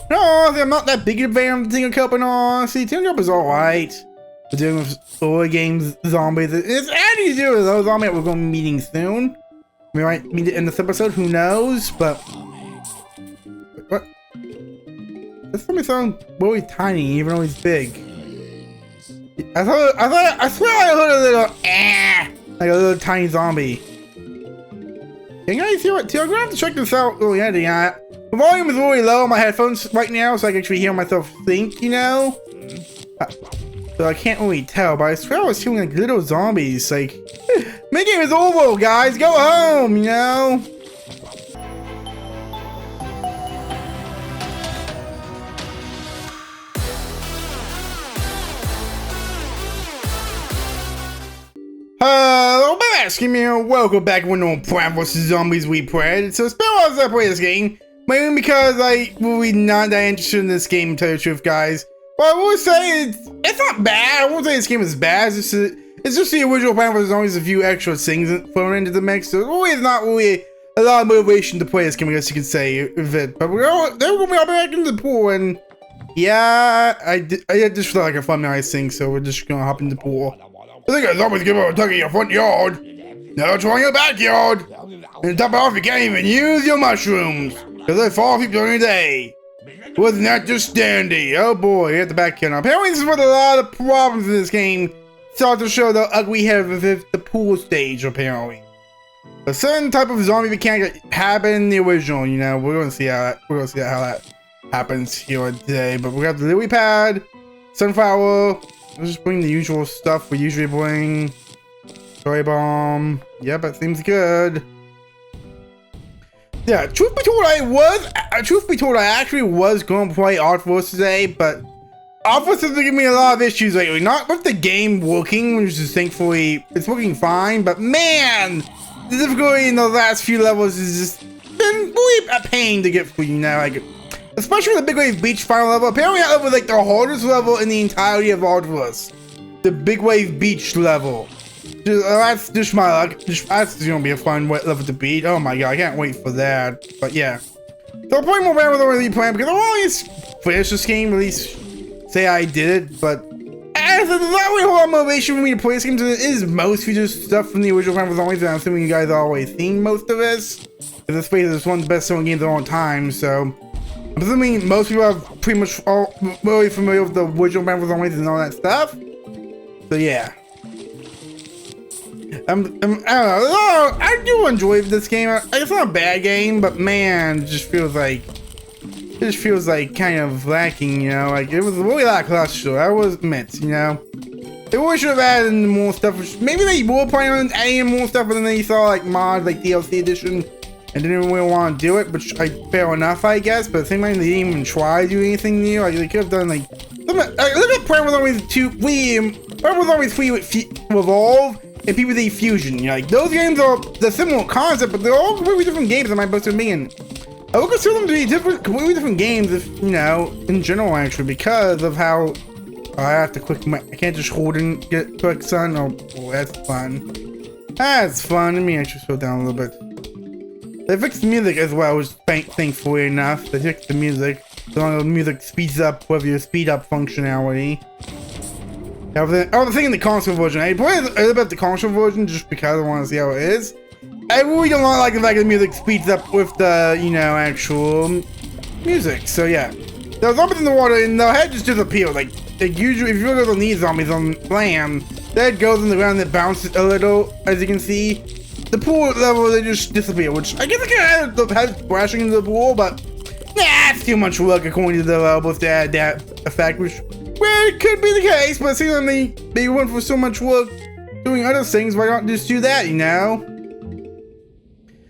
No, I'm not that big a fan of Tingle Cup and all. See, Tingle Cup is alright. We're dealing with early games zombies. It's Andy to do with those zombies we're going to be meeting soon. We might meet it in this episode, who knows? But what? This zombie sounds really tiny, even though he's big. I swear I heard a little like a little tiny zombie. Can you guys hear it too? I'm gonna have to check this out really editing it. The volume is really low on my headphones right now, so I can actually hear myself think, you know? So I can't really tell, but I swear I was feeling like little zombies, like, my game is over, guys, go home, you know? Hello, asking me, welcome back when on Plant vs. Zombies Replanted. So it's been a while since I played this game, mainly because I really not that interested in this game, to tell you the truth, guys. But I will say it's not bad. I won't say this game is bad. It's just the original Plant vs. Zombies, a few extra things thrown into the mix. So it really is not really a lot of motivation to play this game, I guess you could say. But we're going to be back into the pool, and yeah, I just felt like a fun nice thing, so we're just gonna hop in the pool. I think a zombie's giving a tug in your front yard. Now try your backyard. And top it off, you can't even use your mushrooms, because they fall asleep during the day. Wasn't that just dandy? Oh boy, you have the backyard now. Apparently this is what a lot of problems in this game start to show the ugly head of the pool stage, apparently. A certain type of zombie mechanic happened in the original, you know. We're gonna see how that happens here today. But we got the lily pad, sunflower. Let's just bring the usual stuff we usually bring. Joy bomb. Yep, that seems good. Yeah, truth be told, I actually was going to play Artforce today, but Artforce has been giving me a lot of issues lately. Not with the game working, which is thankfully, it's working fine, but man, the difficulty in the last few levels has just been really a pain to get through, you know, like, especially the Big Wave Beach final level. Apparently that was like the hardest level in the entirety of Artforce. The Big Wave Beach level. That's just my luck. That's gonna be a fun level to beat. Oh my god, I can't wait for that. But yeah. So I'm playing more around with the really plan because I always finish this game, at least say I did it, but there's not really a whole lot of motivation for me to play this game. So it is mostly just stuff from the original Plan for Zombies, and I'm assuming you guys are always seeing most of this. This space is one of the best selling games of all time, so I'm assuming most people are pretty much all really familiar with the original Plan for Zombies and all that stuff. So yeah. I don't know. I do enjoy this game. It's not a bad game, but man, it just feels like kind of lacking, you know. Like it was really lackluster. I was admit, you know. They really should have added more stuff. Maybe they were planning on adding more stuff, but then they saw like mods, like DLC edition, and didn't really want to do it. Which fair enough, I guess. But at the same time, they didn't even try to do anything new. Like they could have done like look at Plant vs. Zombies 2, Plant vs. Zombies 3 with Evolve and PvZ Fusion. You know, like those games are the similar concept, but they're all completely different games in my book to me. And I would consider them to be completely different games, if you know, in general, actually, because of how I have to click my. I can't just hold and get quick sun. Oh, that's fun. That's fun. Let me actually slow down a little bit. They fixed the music as well, which thankfully enough. They fixed the music. So the music speeds up with your speed up functionality. I was thinking the console version. I played a little bit the console version just because I want to see how it is. I really don't like the fact that the music speeds up with the, you know, actual music. So yeah, there were zombies in the water and their head just disappeared. Like usually, if you look at the these zombies on land, their head goes in the ground and it bounces a little, as you can see. The pool level, they just disappear, which I guess I can add the head splashing into the pool, but nah, it's too much work according to the developers to add that effect, which. Well, it could be the case, but it seems like they went for so much work doing other things, why not just do that, you know?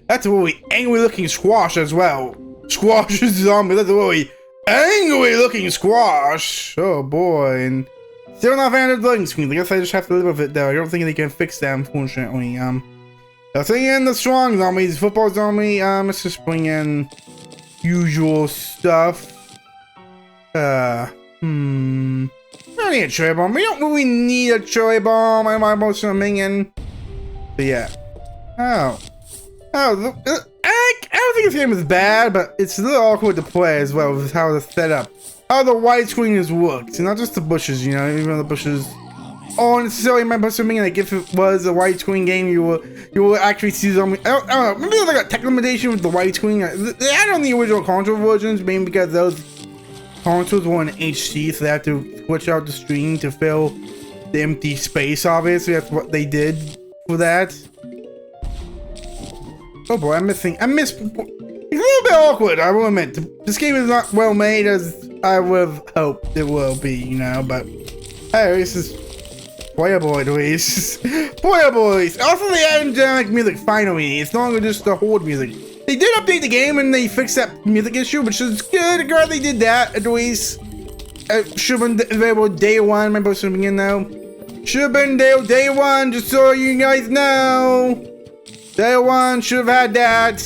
That's a really angry looking squash as well. Squash is a zombie, that's a really angry looking squash. Oh boy, and still not fan of the loading screens. I guess I just have to live with it though. I don't think they can fix that, unfortunately. Let's bring in the strong zombies, football zombie. Let's just bring in usual stuff. I don't need a cherry bomb. We don't really need a cherry bomb. I'm almost a minion. But yeah. I don't think this game is bad, but it's a little awkward to play as well with how it's set up. How the widescreen is looked, and not just the bushes, you know, even though the bushes aren't necessarily my best mean, like if it was a widescreen game, you will actually see zombie. I don't know, maybe there's like a tech limitation with the widescreen. They had on the original console versions, maybe because those consoles were in HD, so they had to switch out the screen to fill the empty space. Obviously, that's what they did for that. Oh boy, I miss. It's a little bit awkward, I will admit. This game is not well made as I would have hoped it will be, you know, but hey, this is playable at least. Playable at least. Also, they added dynamic music finally. It's no longer just the horde music. They did update the game and they fixed that music issue, which is good. Glad they did that at least. It should have been available day one. My boss should in now. Should have been day one, just so you guys know. Day one should have had that.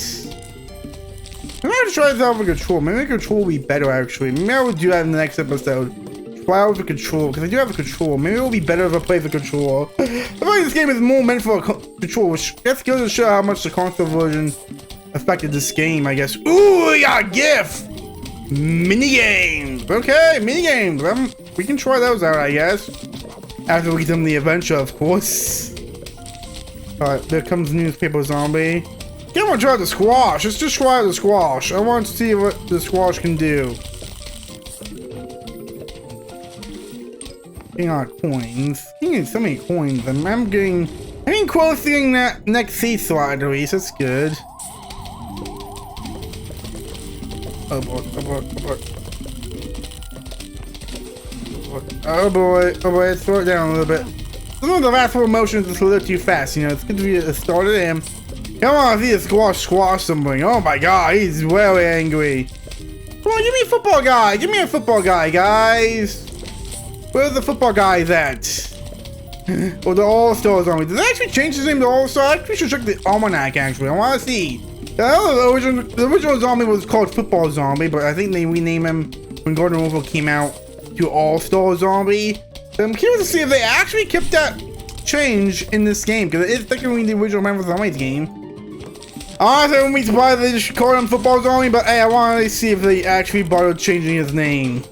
I'm gonna try this out with a control. Maybe the control will be better actually. Maybe I will do that in the next episode. Try out with a control, because I do have a control. Maybe it will be better if I play the controller. I feel like this game is more meant for a control, which that's going to show how much the console version affected this game, I guess. Ooh, we got a GIF! Minigames! Okay, minigames. We can try those out, I guess. After we done the adventure, of course. Alright, there comes the newspaper zombie. I want to try the squash. Let's just try the squash. I want to see what the squash can do. Getting our coins. Getting so many coins. I'm getting close to getting that next seed slot at least. That's good. Oh boy, oh boy, oh boy. Oh boy, oh boy, let's slow it down a little bit. Some of the last four motions is a little too fast, you know, it's good to be a start of him. Come on, see the squash something. Oh my god, he's very angry. Come on, give me a football guy. Give me a football guy, guys. Where's the football guy at? Or the All-Star Zombie. Did they actually change his name to All-Star? I actually should check the almanac, actually. I want to see. The original zombie was called Football Zombie, but I think they renamed him when Garden Oval came out to All-Star Zombie. So I'm curious to see if they actually kept that change in this game, because it is technically the original Marvel Zombies game. Honestly, I wouldn't be surprised if they just called him Football Zombie, but hey, I want to see if they actually bothered changing his name.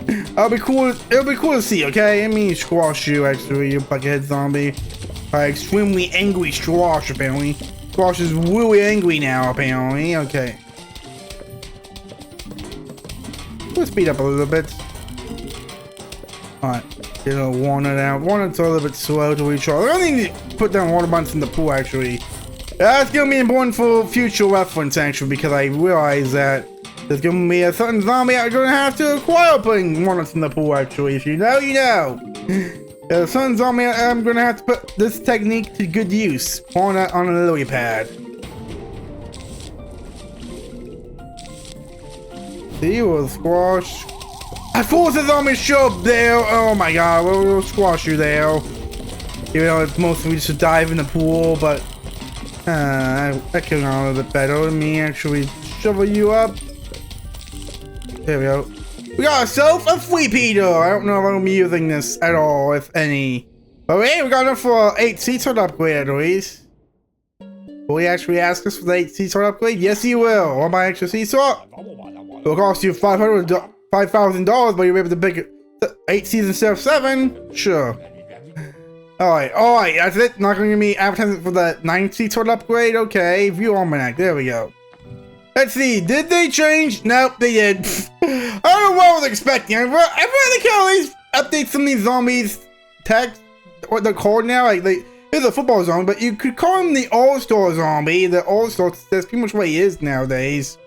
It'll be cool to see, okay? I mean, squash you, actually, you buckethead zombie. Extremely angry squash, apparently. Squash is really angry now, apparently. Okay. We'll speed up a little bit. Alright. Get a walnut out. Walnut's a little bit slow to recharge. I don't need to put down water buttons in the pool, actually. That's gonna be important for future reference, actually, because I realize that there's gonna be a certain zombie I'm gonna have to acquire putting walnuts in the pool, actually. If you know, you know. There's a certain zombie I'm gonna have to put this technique to good use. Walnut on a lily pad. See, we'll squash. I forced the zombie to show up there. Oh my god, we'll squash you there. Even though it's mostly just to dive in the pool, but that could have gone a little bit better than me actually shovel you up. There we go. We got ourselves a Fleepeater. I don't know if I'm gonna be using this at all, if any. But hey, we got enough for 8 seats on upgrade at least. Will he actually ask us for the 8 seats on upgrade? Yes, he will. What my extra seats are? It'll cost you $5,000, but you'll be able to pick 8 seats instead of 7. Sure. Alright, that's it. Not gonna give me advertisement for the 9 seats on upgrade. Okay, view almanac. There we go. Let's see, did they change? Nope, they did. I don't know what I was expecting. I really can at least update some of these zombies text, what they're called now. Like, here's a football zombie, but you could call him the All-Star Zombie. The All-Star, that's pretty much what he is nowadays.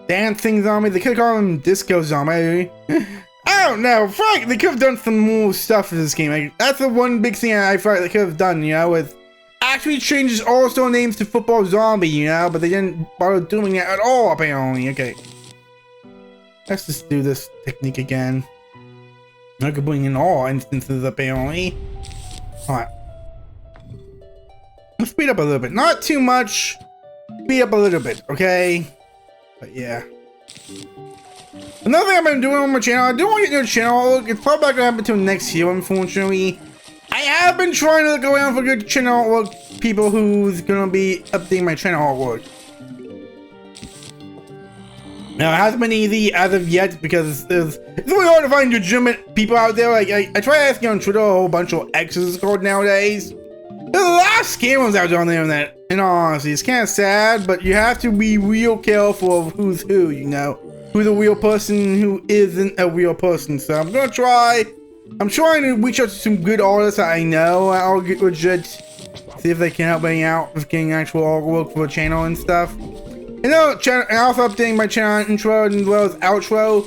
Dancing zombie, they could call him Disco Zombie. I don't know, Frank, they could have done some more stuff in this game. Like, that's the one big thing I feel like they could have done, you know, with actually changes All-Star names to Football Zombie, you know, but they didn't bother doing that at all, apparently. Okay. Let's just do this technique again. I could bring in all instances, apparently. Alright. Let's speed up a little bit. Not too much. Speed up a little bit, okay? But yeah. Another thing I've been doing on my channel, I don't want to get a new channel. It's probably not going to happen until next year, unfortunately. I have been trying to look around for good channel artwork people who's gonna be updating my channel artwork. Now, it hasn't been easy as of yet because it's really hard to find legitimate people out there. Like, I try asking on Twitter a whole bunch of X's called nowadays. There's a lot of scammers out there on the internet, and honestly, it's kind of sad, but you have to be real careful of who's who, you know? Who's a real person, who isn't a real person. So I'm trying to reach out to some good artists that I know I'll get legit, see if they can help me out with getting actual artwork for the channel and stuff. You know, and also updating my channel intro as well as outro.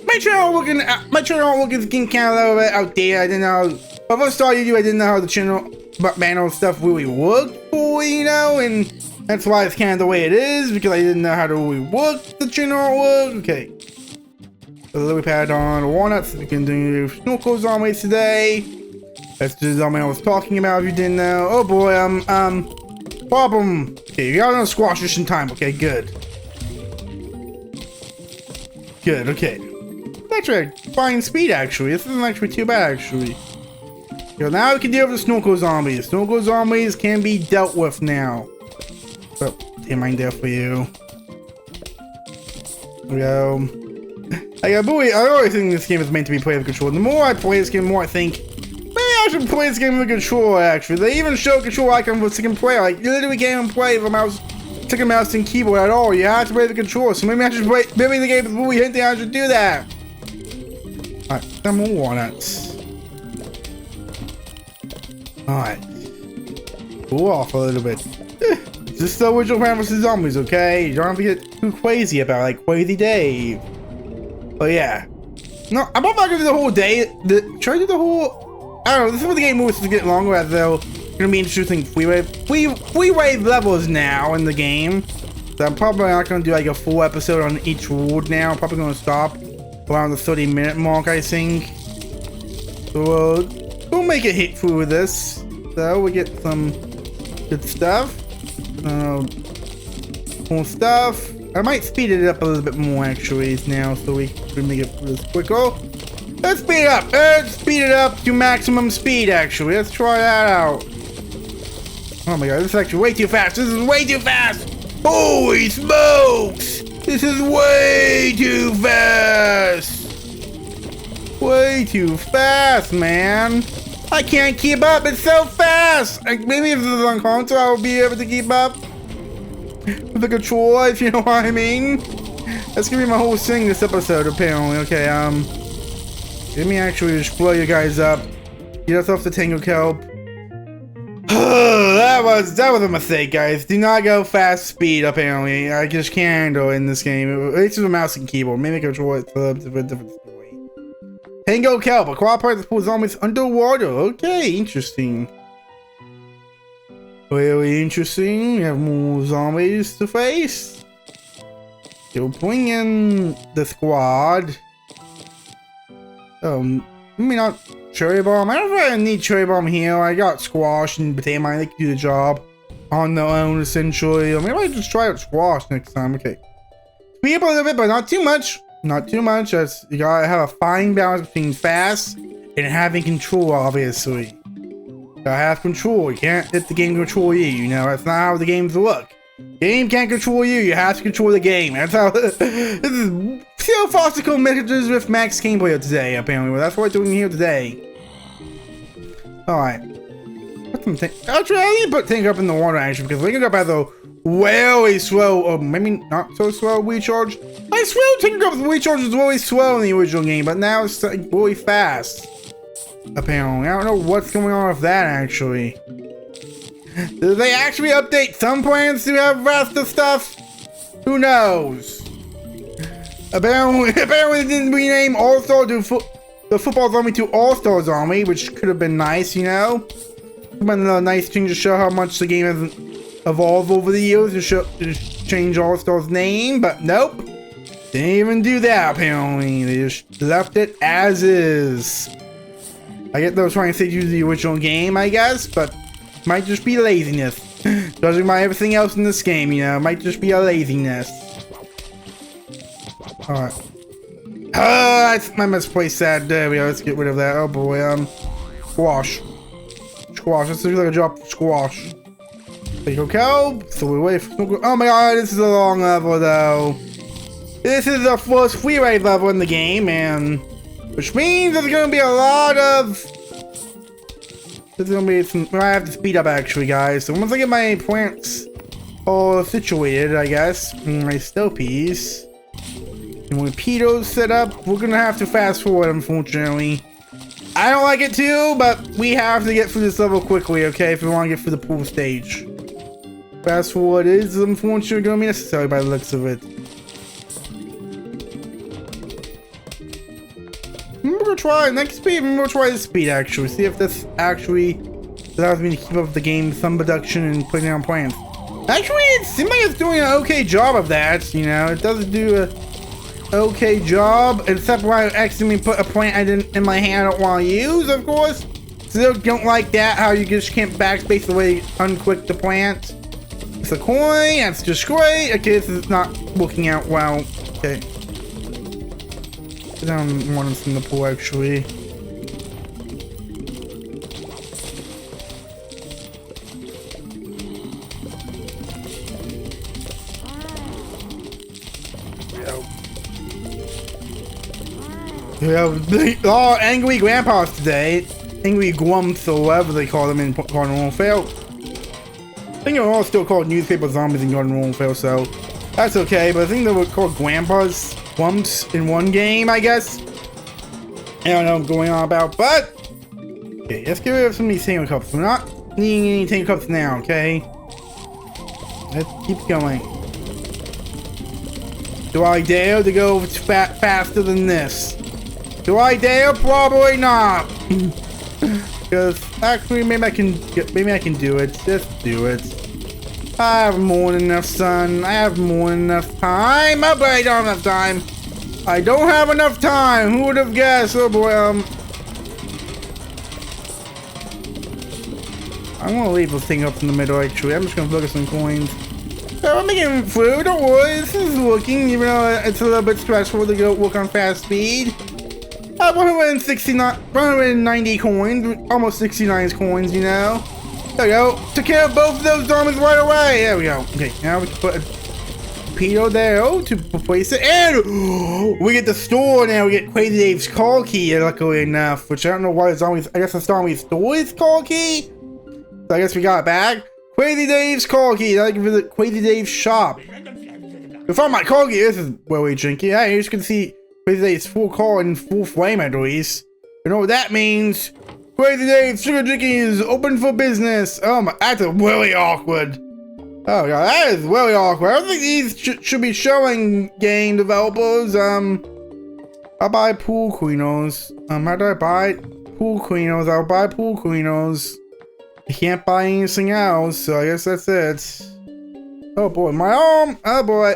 My channel artwork is getting kind of a little bit outdated. I didn't know. When I first started YouTube, I didn't know how the channel banner stuff really worked for, you know, and that's why it's kind of the way it is, because I didn't know how to really work the channel artwork. Okay. So the lily pad on walnuts. We can do snorkel zombies today. That's the zombie I was talking about if you didn't know. Oh boy, problem. Okay, you got enough squash just in time. Okay, good. Good, okay. Actually, fine speed, actually. This isn't actually too bad, actually. So now we can deal with the snorkel zombies. Snorkel zombies can be dealt with now. So, take mine there for you. There we go. I always think this game is meant to be played with controller. The more I play this game, the more I think, maybe I should play this game with a controller, actually. They even show control icon with second player. Like, you literally can't even play with a second mouse and keyboard at all. You have to play the controller. So maybe I should play, maybe the game is really hinting I should do that. Alright, some more walnuts. Alright. Cool off a little bit. This is the original Plants vs. Zombies, okay? You don't have to get too crazy about it, like Crazy Dave. But yeah. No, I'm not gonna do the whole day. Try to do the whole... I don't know, this is where the game moves to get longer, as though gonna be introducing free wave levels now in the game. So I'm probably not gonna do like a full episode on each world now. I'm probably gonna stop around the 30-minute mark, I think. So we'll make a hit through with this. So we get some good stuff. More stuff. I might speed it up a little bit more actually now, so we can make it this quicker. Let's speed it up. Let's speed it up to maximum speed. Actually, let's try that out. Oh my god, this is actually way too fast. This is way too fast. Holy smokes! This is way too fast. Way too fast, man. I can't keep up. It's so fast. Like, maybe if this is on console, I will be able to keep up with the controller, if you know what I mean. That's gonna be my whole thing this episode, apparently. Okay, let me actually just blow you guys up. Get us off the tango kelp. that was a mistake, guys. Do not go fast speed, apparently. I just can't handle in this game. It's just a mouse and keyboard. Maybe control it for a different story. Tango kelp. Acquire parts that pull zombies underwater. Okay, interesting. Really interesting. We have more zombies to face. They'll bring in the squad. Maybe not cherry bomb. I don't really need cherry bomb here. I got squash and potato mine. They can do the job on their own, essentially. Or maybe I just try out squash next time. Okay. Speed up a little bit, but not too much. Not too much. You gotta have a fine balance between fast and having control, obviously. You gotta have control. You can't let the game control you. You know, that's not how the games work. Game can't control you. You have to control the game. That's how. This is still farcical messages with Max Gameplay today, apparently. Well, that's what we're doing here today. Alright. Actually, I need to put things up in the water, actually, because we can go by the really slow, or maybe not so slow recharge. I swear Tinker Cup's recharge was really slow in the original game, but now it's like really fast. Apparently. I don't know what's going on with that, actually. Did they actually update some plans to have faster stuff? Who knows? Apparently they didn't rename All-Star to the football zombie to All-Star Zombie, which could have been nice, you know? Been a nice thing to show how much the game has evolved over the years to change All-Star's name, but nope. Didn't even do that, apparently. They just left it as is. I get they were trying to stick to the original game, I guess, but might just be laziness. Judging by everything else in this game, you know, might just be a laziness. Alright. I misplaced that. There we go. Let's get rid of that. Oh boy, squash. Squash. This looks like a job for squash. There you go, cow. So we wait for. Oh my god, this is a long level though. This is the first freeway level in the game, and which means there's gonna be a lot of. There's gonna be some. I have to speed up actually, guys. So once I get my plants all situated, I guess, my snow peas, and with pedos set up, we're gonna have to fast forward, unfortunately. I don't like it too, but we have to get through this level quickly, okay? If we want to get through the pool stage. Fast forward is unfortunately gonna be necessary by the looks of it. We're gonna try next speed. We're gonna try the speed actually. See if this actually allows me to keep up the game, some production, and putting down plants. Actually, it seems like it's doing an okay job of that. You know, it does do a okay job, except when I accidentally put a plant I didn't in my hand I don't want to use, of course. Still don't like that. How you just can't backspace the way unclick the plant. It's a coin. That's just great. Okay, this is not working out well. Okay. I don't want us in the pool actually. Oh, angry grandpas today. Angry grumps or whatever they call them in Garden Warfare. I think they're all still called newspaper zombies in Garden Warfare, so that's okay. But I think they were called grandpas, grumps in one game, I guess. I don't know what's going on about, but okay, let's get rid of some of these tango cups. We're not needing any tango cups now, okay? Let's keep going. Do I dare to go faster than this? Do I dare? Probably not. Because actually, maybe I can do it. Just do it. I have more than enough sun. I have more than enough time. Oh boy, I don't have enough time. I don't have enough time. Who would have guessed? Oh boy, I'm gonna leave this thing up in the middle. Actually, I'm just gonna focus on coins. So I'm making food. Don't worry, this is working. Even though it's a little bit stressful to go work on fast speed. 190 coins, almost 69 coins, you know. There we go. Took care of both of those zombies right away. There we go. Okay, now we can put a torpedo there to replace it. And we get the store now. We get Crazy Dave's call key, luckily enough. Which I don't know why the zombies, I guess the zombie stole his call key. So I guess we got it back. Crazy Dave's call key. I can visit Crazy Dave's shop. We found my call key. This is really jinky. Hey, you can see Crazy Dave's full call and full flame at least. You know what that means? Crazy Dave's sugar drinking is open for business. Oh my, that's really awkward. Oh god, that is really awkward. I don't think these should be showing game developers. I'll buy pool queenos. How do I buy pool queenos? I'll buy pool queenos. I can't buy anything else, so I guess that's it. Oh boy, my arm. Oh boy.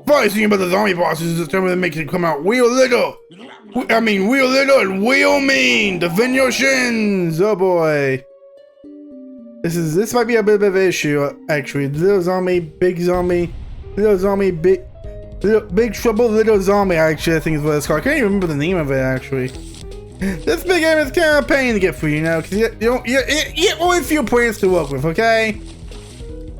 Funny thing about the zombie bosses is determined to make it come out real little. I mean, real little and real mean. Defend your shins. Oh boy. This might be a bit of an issue actually. Little zombie, big zombie, little zombie, big trouble, little zombie. Actually, I think is what it's called. I can't even remember the name of it actually. This big game is kind of a pain to get through, you know, because you get only a few points to work with. Okay.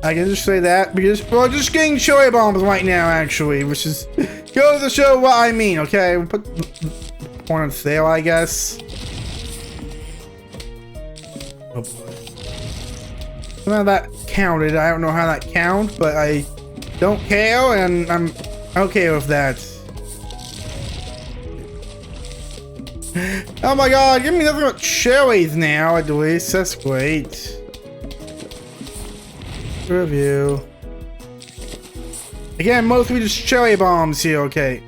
I can just say that because we're just getting cherry bombs right now, actually, which is goes to show what I mean. Okay, we put one on sale, I guess. Oh boy, somehow that counted. I don't know how that counts, but I don't care, and I'm okay with that. Oh my god, give me nothing but cherries now, at least. That's great. Review. Again, mostly just cherry bombs here, okay.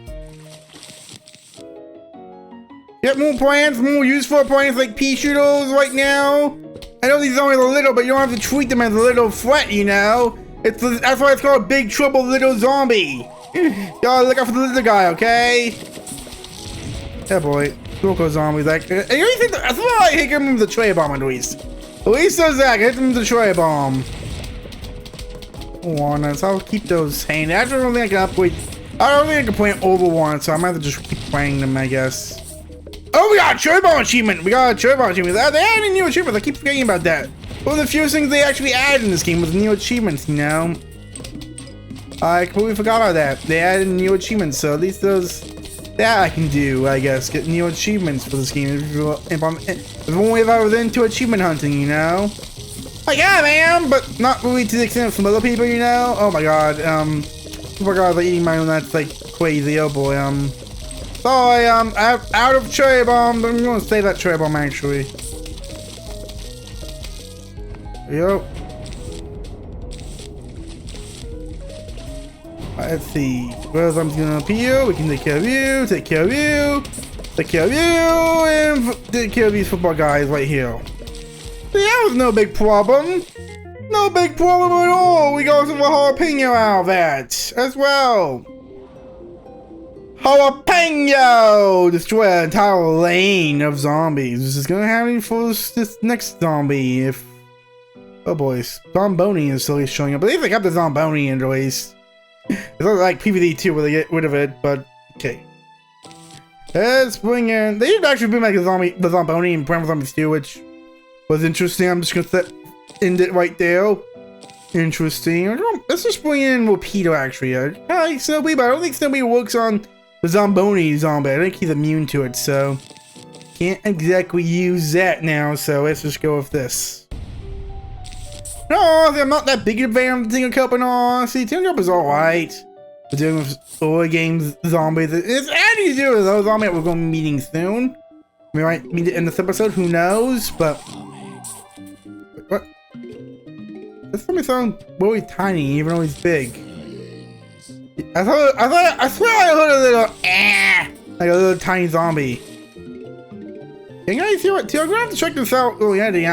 Get more plants, more useful plants like pea shooters right now. I know these are only a little, but you don't have to treat them as a little threat, you know? That's why it's called Big Trouble Little Zombie. Gotta look out for the little guy, okay? Yeah, boy. Local zombies, like, that's why I hit him with the tray bomb at least. At least does that, hit him with the tray bomb. Walnuts, I'll keep those hanging. I don't think I can upgrade. I don't think I can plant over walnuts, so I might have to just keep playing them, I guess. Oh, we got a cherry bomb achievement! We got a cherry bomb achievement. They added new achievements, I keep forgetting about that. One of the few things they actually added in this game was new achievements, you know? I completely forgot about that. They added new achievements, so at least those that I can do, I guess. Get new achievements for this game. If only if I was into achievement hunting, you know? Like, yeah, I am, but not really to the extent of some other people, you know? Oh my god, like eating my own, that's like crazy, oh boy, sorry, I'm out of cherry bomb, but I'm gonna save that cherry bomb actually. Yep. Let's see. Well, I'm gonna appeal. We can take care of you, take care of you, take care of you, and take care of these football guys right here. See, that was no big problem. No big problem at all. We got some jalapeno out of that as well. Jalapeno! Destroy an entire lane of zombies. This is gonna happen for this next zombie. If oh boys, Zomboni is still showing up. I believe they got the Zomboni in at least. It's not like PvD2 where they get rid of it, but okay. Let's bring in. They did actually bring back the Zomboni in Primal Zombies 2, which was interesting. I'm just gonna end it right there. Interesting. Let's just bring in Rapido actually. I like Snowbee, but I don't think Snowbee works on the Zomboni zombie. I think he's immune to it, so can't exactly use that now. So let's just go with this. No, I'm not that big of a fan of Tingle Cup and all. See, Tingle Cup is alright. We're dealing with early games zombies. It's Andy to do with those zombies we're going to be meeting soon. We might meet it in this episode, who knows? But what? This zombie sounds really tiny, even though he's big. I swear I heard a little like a little tiny zombie. Can you guys hear it too? I'm gonna have to check this out really handy.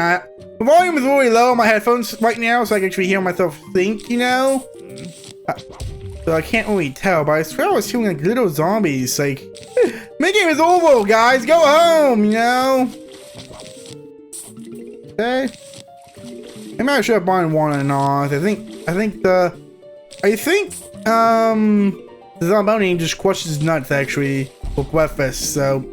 The volume is really low on my headphones right now, so I can actually hear myself think, you know? So I can't really tell, but I swear I was hearing like little zombies, like, my game is over, guys, go home, you know? Okay. Maybe I should have bought one and all. I think the Zomboni just crushes nuts, actually, for breakfast, so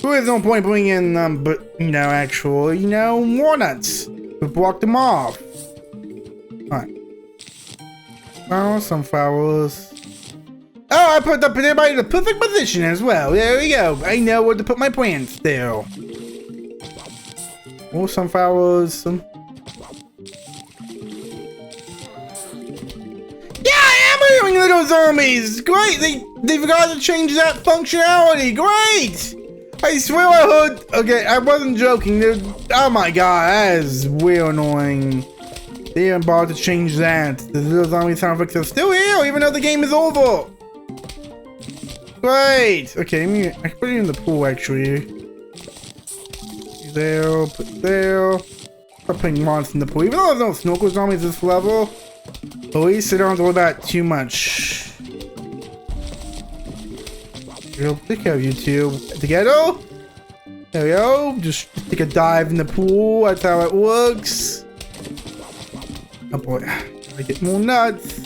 there is no point bringing in, but, you know, actual, you know, walnuts. We blocked them off. Alright. Oh, sunflowers. Oh, I put the banana in the perfect position as well. There we go. I know where to put my plants there. More sunflowers. Yeah, I am hearing little zombies. Great. They forgot to change that functionality. Great. I swear I heard. Okay, I wasn't joking. Oh my god, that is real annoying. They didn't bother to change that. The little zombie sound effects are still here, even though the game is over. Great. Okay, I can put it in the pool actually. There, put there. Start putting monsters in the pool. Even though there's no snorkel zombies this level, at least they don't have to worry about too much. We'll take care of you two together. There we go. Just take a dive in the pool. That's how it works. Oh boy, gotta get more nuts.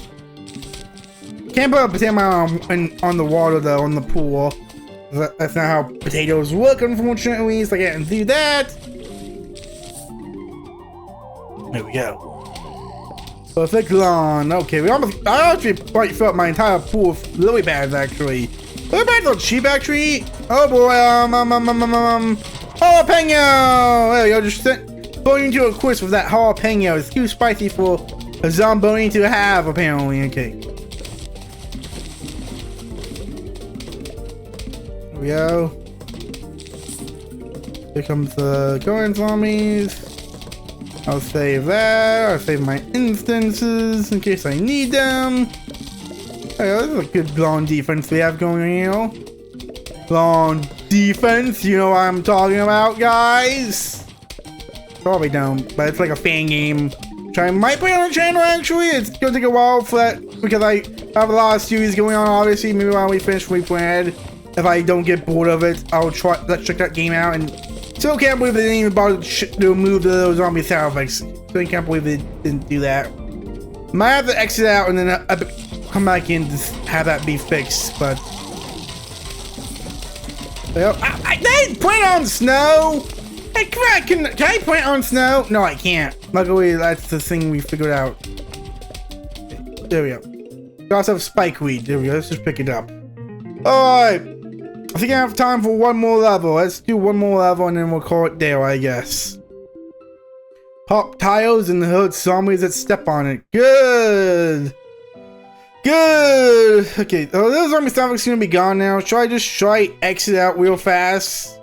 Can't put a potato on the water though, on the pool. That's not how potatoes work, unfortunately. So I can't do that. There we go. Perfect lawn. Okay, I actually quite filled up my entire pool of lily pads actually. Lily pads are cheap actually. Oh boy, jalapeno. There we go. Just going into a quiz with that jalapeno. It's too spicy for a Zomboni to have apparently. Okay. There we go. Here comes the going zombies. I'll save that. I'll save my instances in case I need them. Hey, this is a good long defense we have going here. Long defense, you know what I'm talking about, guys? Probably don't, but it's like a fan game. Which I might play on the channel actually. It's gonna take a while for that because I have a lot of series going on. Obviously, maybe when we finish Replanted, if I don't get bored of it, I'll check that game out. And still can't believe they didn't even bother to remove those zombie sound effects. Still can't believe they didn't do that. Might have to exit out and then come back in to have that be fixed, but. Well, I plant on snow. Hey, come on, can I plant on snow? No, I can't. Luckily, that's the thing we figured out. Okay, there we go. We also have spikeweed. There we go. Let's just pick it up. Alright. I think I have time for one more level. Let's do one more level and then we'll call it there, I guess. Pop tiles and hurt zombies that step on it. Good. Good. Okay, those zombie stuff's gonna be gone now. Should I exit out real fast?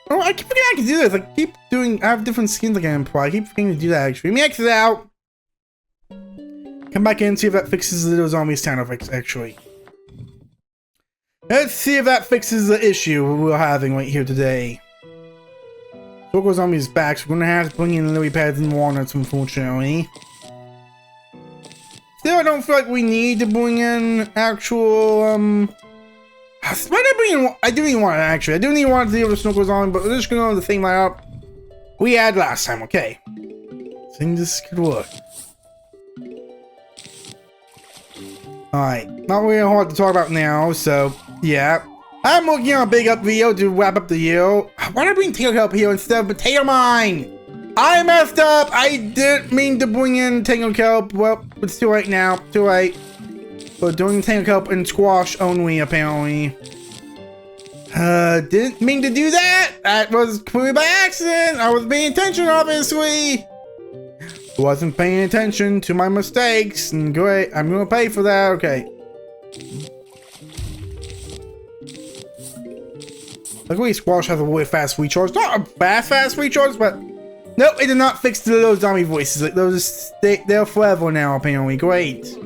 Oh, I keep forgetting I can do this. I have different skins I can employ. I keep forgetting to do that actually. Let me exit out. Come back in and see if that fixes the little zombie sound effects actually. Let's see if that fixes the issue we're having right here today. Local zombies back, so we're gonna have to bring in lily pads and walnuts, unfortunately. Still, I don't feel like we need to bring in actual, I do need one actually. I do need one to deal with the snorkels on, but we're just gonna go with the same lineup we had last time, okay? I think this could work. Alright, not really hard to talk about now, so yeah. I'm working on a big up video to wrap up the year. Why did I bring Tango Kelp here instead of Potato Mine? I messed up! I didn't mean to bring in Tango Kelp. Well, it's too late now. Too late. We're doing Tango Kelp and squash only, apparently. Didn't mean to do that! That was completely by accident! I was paying attention, obviously! Wasn't paying attention to my mistakes. And great, I'm gonna pay for that, okay. Luckily, squash has a really fast recharge. Not a fast recharge, but no, it did not fix the little zombie voices. Like those, they're forever now. Apparently, great.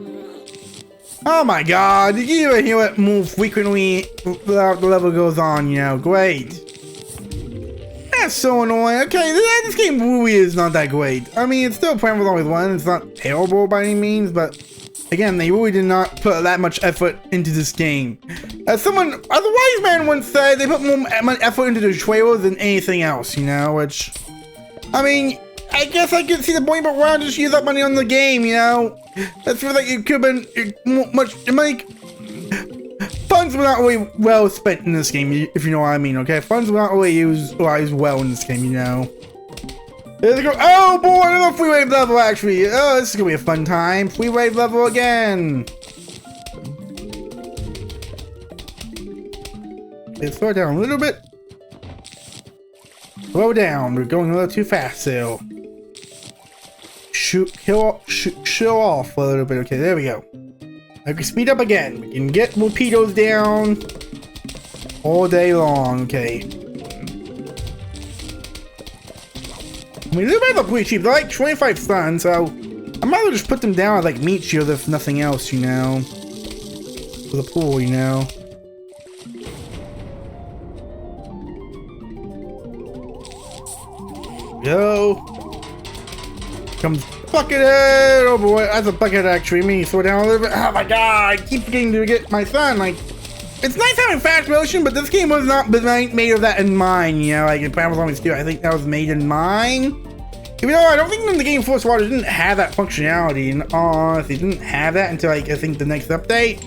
Oh my God! Did you even hear it move frequently throughout the level goes on? You know, great. That's so annoying. Okay, this game really is not that great. I mean, it's still playing with only one. It's not terrible by any means, but again, they really did not put that much effort into this game. As a wise man once said, they put more effort into the trailers than anything else, you know, which, I mean, I guess I could see the point, but why not just use that money on the game, you know? That feels like it could have been much, funds were not really well spent in this game, if you know what I mean, okay? Funds were not really used well in this game, you know? There they go. Oh boy, another free wave level actually. Oh, this is gonna be a fun time. Free wave level again. Let's slow down a little bit. Slow down. We're going a little too fast, so show off a little bit. Okay, there we go. I can speed up again. We can get torpedoes down all day long. Okay. I mean, they're both pretty cheap. They're like 25 cents, so I might as well just put them down as like meat shield if nothing else, you know. For the pool, you know. Go. Comes buckethead. Oh boy, that's a bucket actually. Me slow down a little bit. Oh my God, I keep forgetting to get my son. Like, it's nice having fast motion, but this game was not made of that in mind, you know, like in Final Zombies 2, I think that was made in mind. Even though I don't think in the game Force Water didn't have that functionality, and honestly, didn't have that until like I think the next update.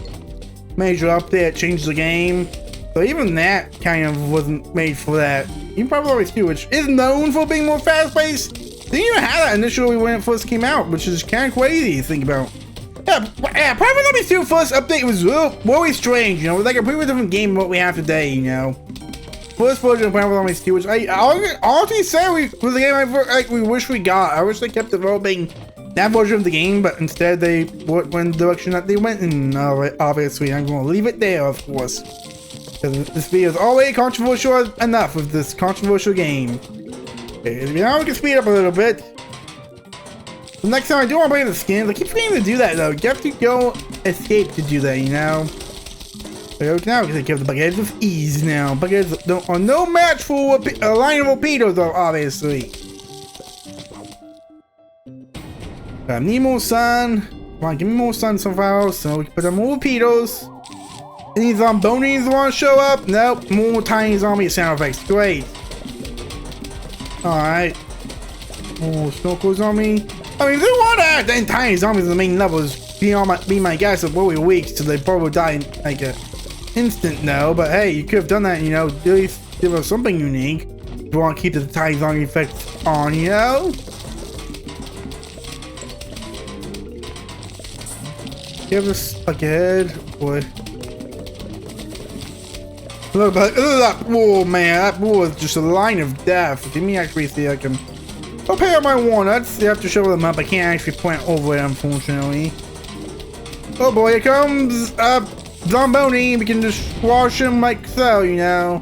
Major update changed the game. So even that kind of wasn't made for that. Even Final Zombies 2, which is known for being more fast-paced, didn't even have that initially when it first came out, which is kind of crazy to think about. Yeah, Private Zombies 2 first update was really strange, you know, it was like a completely different game than what we have today, you know. First version of Private Zombies 2, which I honestly say was the game we wish we got. I wish they kept developing that version of the game, but instead they went in the direction that they went in, obviously. I'm going to leave it there, of course. Because this video is already controversial enough with this controversial game. Okay, now we can speed up a little bit. The next time I do want to play the skins, I keep forgetting to do that though. You have to go escape to do that, you know? So now we can give the bucketheads with ease now. Bucketheads are no match for a line of torpedoes though, obviously. I need more sun. Come on, give me more sun somehow so we can put on more torpedoes. Any zombies want to show up? Nope, more tiny zombie sound effects. Great. Alright. More snorkel zombie. I mean, if they want to add then tiny zombies in the main levels, be my guess of probably weeks till they probably die in like a instant no, but hey, you could have done that, you know, at least give us something unique. If you want to keep the tiny zombie effect on, you know? You have this stuck ahead, boy. Look at that bull, man. That bull is just a line of death. Let me actually see I can prepare my walnuts. You have to shovel them up. I can't actually plant over it, unfortunately. Oh boy, here comes Zomboni. We can just squash him like so, you know.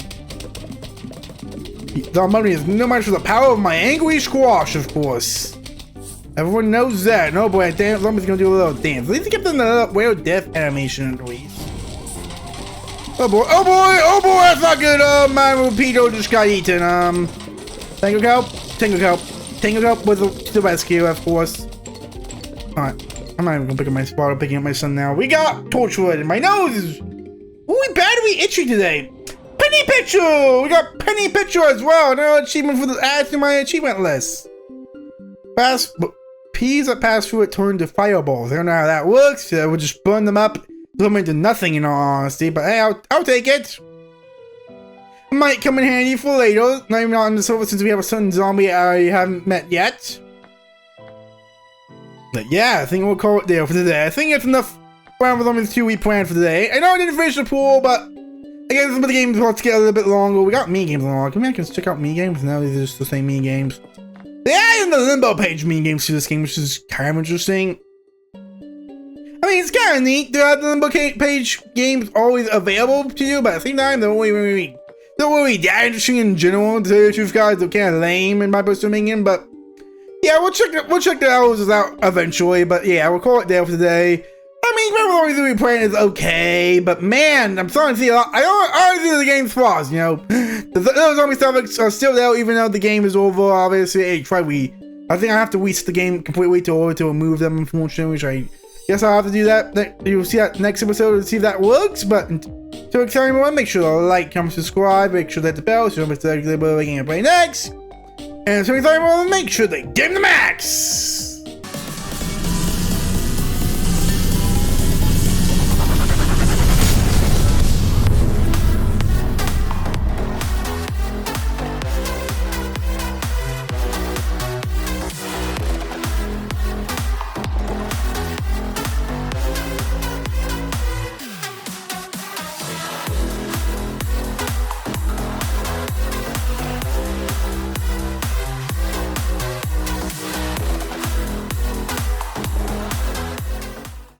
Zomboni is no match for the power of my angry squash, of course. Everyone knows that. No boy, damn, Zombie's gonna do a little dance. At least he kept in the weird death animation at least. Oh boy, oh boy, oh boy, that's not good. Oh, my Rapido just got eaten. Tango Kelp with the rescue, of course. Alright, I'm not even gonna pick up my spot. I'm picking up my son now. We got Torchwood in my nose. Ooh, badly itchy today. Penny Picture! We got Penny Picture as well. Another achievement for the add to my achievement list. Peas that pass through it turn to fireballs. I don't know how that works. We'll just burn them up. Them into nothing in all honesty, but hey, I'll take it. Might come in handy for later. Not even on the server since we have a certain zombie I haven't met yet. But yeah, I think we'll call it there for today. I think it's enough Round with Zombies 2 we planned for today. I know I didn't finish the pool, but I guess some of the games will get a little bit longer. We got mini games along. Can we check out mini games? No, these are just the same mini games. They added the limbo page mini games to this game, which is kind of interesting. I mean, it's kind of neat to have the limbo page games always available to you, but at the same time, they're really that interesting in general. To tell you the truth, guys, they're kind of lame in my personal opinion. But yeah, we'll check the hours out eventually. But yeah, we'll call it there for today. I mean, Zombies Replanted is okay, but man, I'm starting to see a lot. I always see the game's flaws, you know. The zombie stuff are still there, even though the game is over. Obviously, I think I have to reset the game completely to remove them, unfortunately, which I guess I'll have to do that. You'll see that next episode to see if that works. But until next time, everyone, make sure to like, comment, subscribe, make sure to hit the bell so you don't miss the gameplay next. And until next time, everyone, make sure to game the max.